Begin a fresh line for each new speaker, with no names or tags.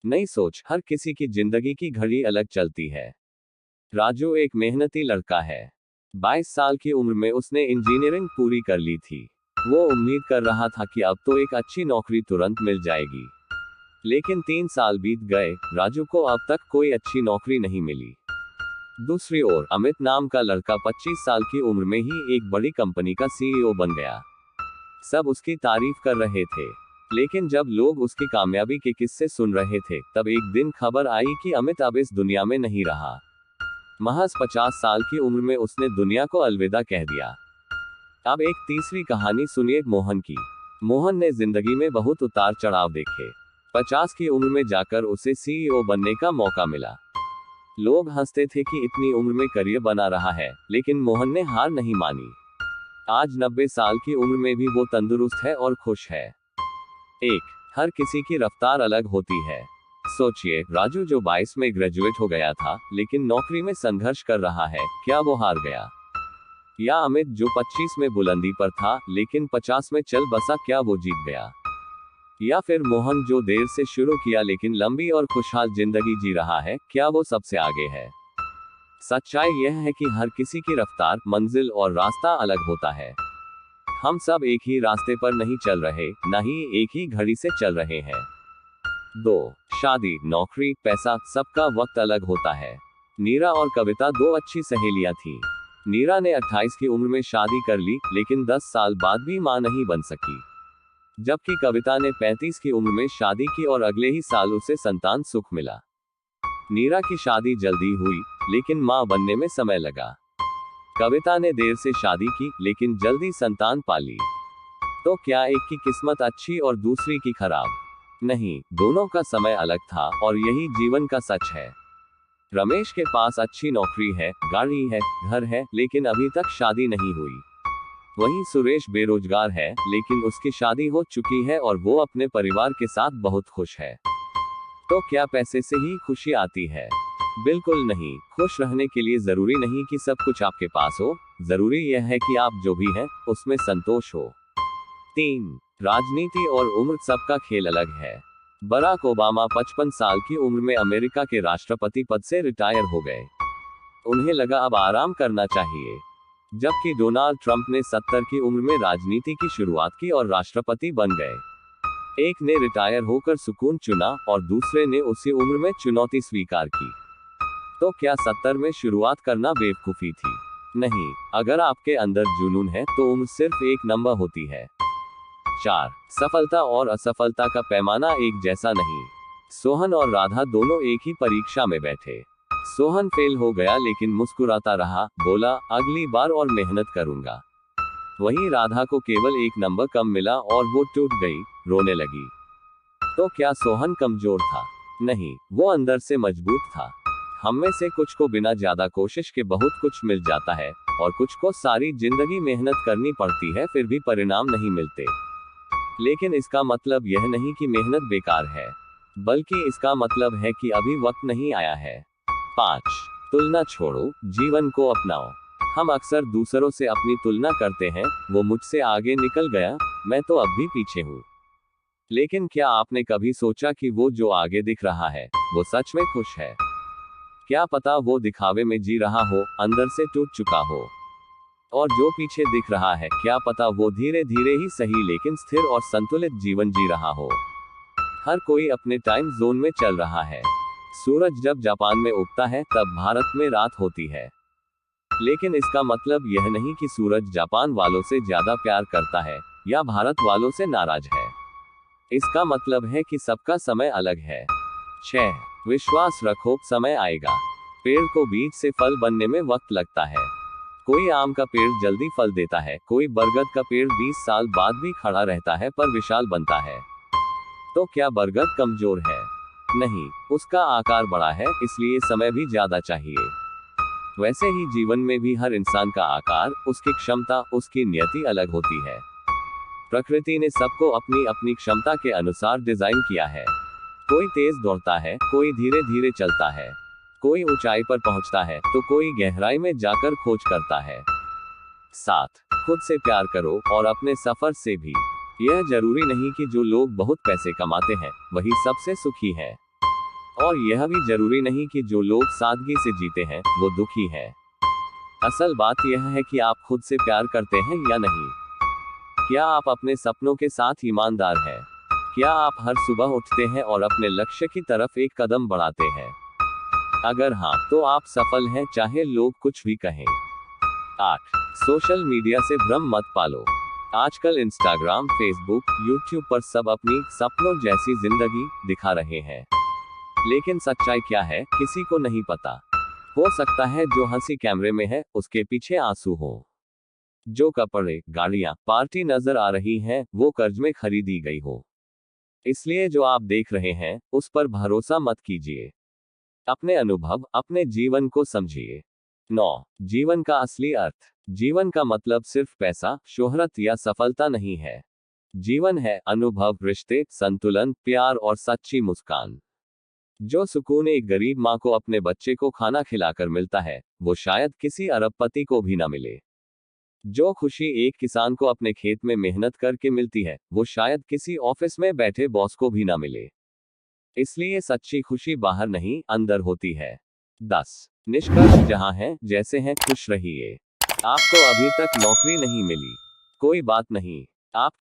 नई सोच। हर किसी की जिंदगी की घड़ी अलग चलती है। राजू एक मेहनती लड़का है। 22 साल की उम्र में उसने इंजीनियरिंग पूरी कर ली थी। वो उम्मीद कर रहा था कि अब तो एक अच्छी नौकरी तुरंत मिल जाएगी। लेकिन 3 साल बीत गए, राजू को अब तक कोई अच्छी नौकरी नहीं मिली। दूसरी ओर अमित नाम का लड़का 25 साल की उम्र में ही एक बड़ी कंपनी का सीईओ बन गया। सब उसकी तारीफ कर रहे थे। लेकिन जब लोग उसकी कामयाबी के किस्से सुन रहे थे, तब एक दिन खबर आई कि अमित अब इस दुनिया में नहीं रहा। महज 50 साल की उम्र में उसने दुनिया को अलविदा कह दिया। अब एक तीसरी कहानी सुनिए मोहन की। मोहन ने जिंदगी में बहुत उतार चढ़ाव देखे। 50 की उम्र में जाकर उसे सीईओ बनने का मौका मिला। लोग हंसते थे कि इतनी उम्र में करियर बना रहा है, लेकिन मोहन ने हार नहीं मानी। आज 90 साल की उम्र में भी वो तंदुरुस्त है और खुश है। एक, हर किसी की रफ्तार अलग होती है। सोचिए, राजू जो 22 में ग्रेजुएट हो गया था, लेकिन नौकरी में संघर्ष कर रहा है, क्या वो हार गया? या अमित जो 25 में बुलंदी पर था, लेकिन 50 में चल बसा, क्या वो जीत गया? या फिर मोहन जो देर से शुरू किया लेकिन लंबी और खुशहाल जिंदगी जी रहा है, क्या वो सबसे आगे है? सच्चाई यह है कि हर किसी की रफ्तार, मंजिल और रास्ता अलग होता है। हम सब एक ही रास्ते पर नहीं चल रहे, न ही एक ही घड़ी से चल रहे हैं। 2. शादी, नौकरी, पैसा, सबका वक्त अलग होता है। नीरा और कविता दो अच्छी सहेलियां थी। नीरा ने 28 की उम्र में शादी कर ली, लेकिन 10 साल बाद भी मां नहीं बन सकी। जबकि कविता ने 35 की उम्र में शादी की और अगले ही साल उसे संतान सुख मिला। नीरा की शादी जल्दी हुई, लेकिन मां बनने में समय लगा। कविता ने देर से शादी की, लेकिन जल्दी संतान पाली। तो क्या एक की किस्मत अच्छी और दूसरी की खराब? नहीं, दोनों का समय अलग था, और यही जीवन का सच है। रमेश के पास अच्छी नौकरी है, गाड़ी है, घर है, लेकिन अभी तक शादी नहीं हुई। वहीं सुरेश बेरोजगार है, लेकिन उसकी शादी हो चुकी है और वो अपने परिवार के साथ बहुत खुश है। तो क्या पैसे से ही खुशी आती है? बिल्कुल नहीं। खुश रहने के लिए जरूरी नहीं कि सब कुछ आपके पास हो, जरूरी यह है कि आप जो भी हैं, उसमें संतोष हो। 3. राजनीति और उम्र, सबका खेल अलग है। बराक ओबामा 55 साल की उम्र में अमेरिका के राष्ट्रपति पद से रिटायर हो गए। उन्हें लगा अब आराम करना चाहिए। जबकि डोनाल्ड ट्रंप ने 70 की उम्र में राजनीति की शुरुआत की और राष्ट्रपति बन गए। एक ने रिटायर होकर सुकून चुना और दूसरे ने उसी उम्र में चुनौती स्वीकार की। तो क्या 70 में शुरुआत करना बेवकूफी थी? नहीं, अगर आपके अंदर जुनून है तो उम्र सिर्फ एक नंबर होती है। 4. सफलता और असफलता का पैमाना एक जैसा नहीं। सोहन और राधा दोनों एक ही परीक्षा में बैठे। सोहन फेल हो गया, लेकिन मुस्कुराता रहा, बोला अगली बार और मेहनत करूंगा। वहीं राधा को केवल एक नंबर कम मिला और वो टूट गई, रोने लगी। तो क्या सोहन कमजोर था? नहीं, वो अंदर से मजबूत था। हम में से कुछ को बिना ज्यादा कोशिश के बहुत कुछ मिल जाता है, और कुछ को सारी जिंदगी मेहनत करनी पड़ती है, फिर भी परिणाम नहीं मिलते। लेकिन इसका मतलब यह नहीं कि मेहनत बेकार है, बल्कि इसका मतलब है कि अभी वक्त नहीं आया है। 5. तुलना छोड़ो, जीवन को अपनाओ। हम अक्सर दूसरों से अपनी तुलना करते हैं, वो मुझसे आगे निकल गया, मैं तो अब भी पीछे हूँ। लेकिन क्या आपने कभी सोचा कि वो जो आगे दिख रहा है, वो सच में खुश है? क्या पता वो दिखावे में जी रहा हो, अंदर से टूट चुका हो। और जो पीछे दिख रहा है, क्या पता वो धीरे धीरे ही सही लेकिन स्थिर और संतुलित जीवन जी रहा हो। हर कोई अपने टाइम जोन में चल रहा है। सूरज जब जापान में उगता है, तब भारत में रात होती है। लेकिन इसका मतलब यह नहीं कि सूरज जापान वालों से ज्यादा प्यार करता है, या भारत वालों से नाराज है। इसका मतलब है कि सबका समय अलग है। 6. विश्वास रखो, समय आएगा। पेड़ को बीज से फल बनने में वक्त लगता है। कोई आम का पेड़ जल्दी फल देता है, कोई बरगद का पेड़ 20 साल बाद भी खड़ा रहता है पर विशाल बनता है। तो क्या बरगद कमजोर है? नहीं, उसका आकार बड़ा है, इसलिए समय भी ज्यादा चाहिए। वैसे ही जीवन में भी हर इंसान का आकार, उसकी क्षमता, उसकी नियति अलग होती है। प्रकृति ने सबको अपनी अपनी क्षमता के अनुसार डिजाइन किया है। कोई तेज दौड़ता है, कोई धीरे धीरे चलता है, कोई ऊंचाई पर पहुंचता है, तो कोई गहराई में जाकर खोज करता है। 7. खुद से प्यार करो, और अपने सफर से भी। यह जरूरी नहीं कि जो लोग बहुत पैसे कमाते हैं, वही सबसे सुखी है। और यह भी जरूरी नहीं कि जो लोग सादगी से जीते हैं वो दुखी है। असल बात यह है कि आप खुद से प्यार करते हैं या नहीं। क्या आप अपने सपनों के साथ ईमानदार हैं? क्या आप हर सुबह उठते हैं और अपने लक्ष्य की तरफ एक कदम बढ़ाते हैं? अगर हाँ, तो आप सफल हैं, चाहे लोग कुछ भी कहें। 8. सोशल मीडिया से भ्रम मत पालो। आजकल इंस्टाग्राम, फेसबुक, यूट्यूब पर सब अपनी सपनों जैसी जिंदगी दिखा रहे हैं। लेकिन सच्चाई क्या है, किसी को नहीं पता। हो सकता है जो हंसी कैमरे में है, उसके पीछे आंसू हो। जो कपड़े, गाड़ियां, पार्टी नजर आ रही हैं, वो कर्ज में खरीदी गई हो। इसलिए जो आप देख रहे हैं, उस पर भरोसा मत कीजिए। अपने अनुभव, अपने जीवन को समझिए। 9. जीवन का असली अर्थ। जीवन का मतलब सिर्फ पैसा, शोहरत या सफलता नहीं है। जीवन है अनुभव, रिश्ते, संतुलन, प्यार और सच्ची मुस्कान। जो सुकून एक गरीब माँ को अपने बच्चे को खाना खिलाकर मिलता है, वो शायद किसी अरबपति को भी ना मिले। जो खुशी एक किसान को अपने खेत में मेहनत करके मिलती है, वो शायद किसी ऑफिस में बैठे बॉस को भी ना मिले। इसलिए सच्ची खुशी बाहर नहीं, अंदर होती है। 10. निष्कर्ष। जहां हैं, जैसे हैं, खुश रहिए। आपको अभी तक नौकरी नहीं मिली, कोई बात नहीं। आप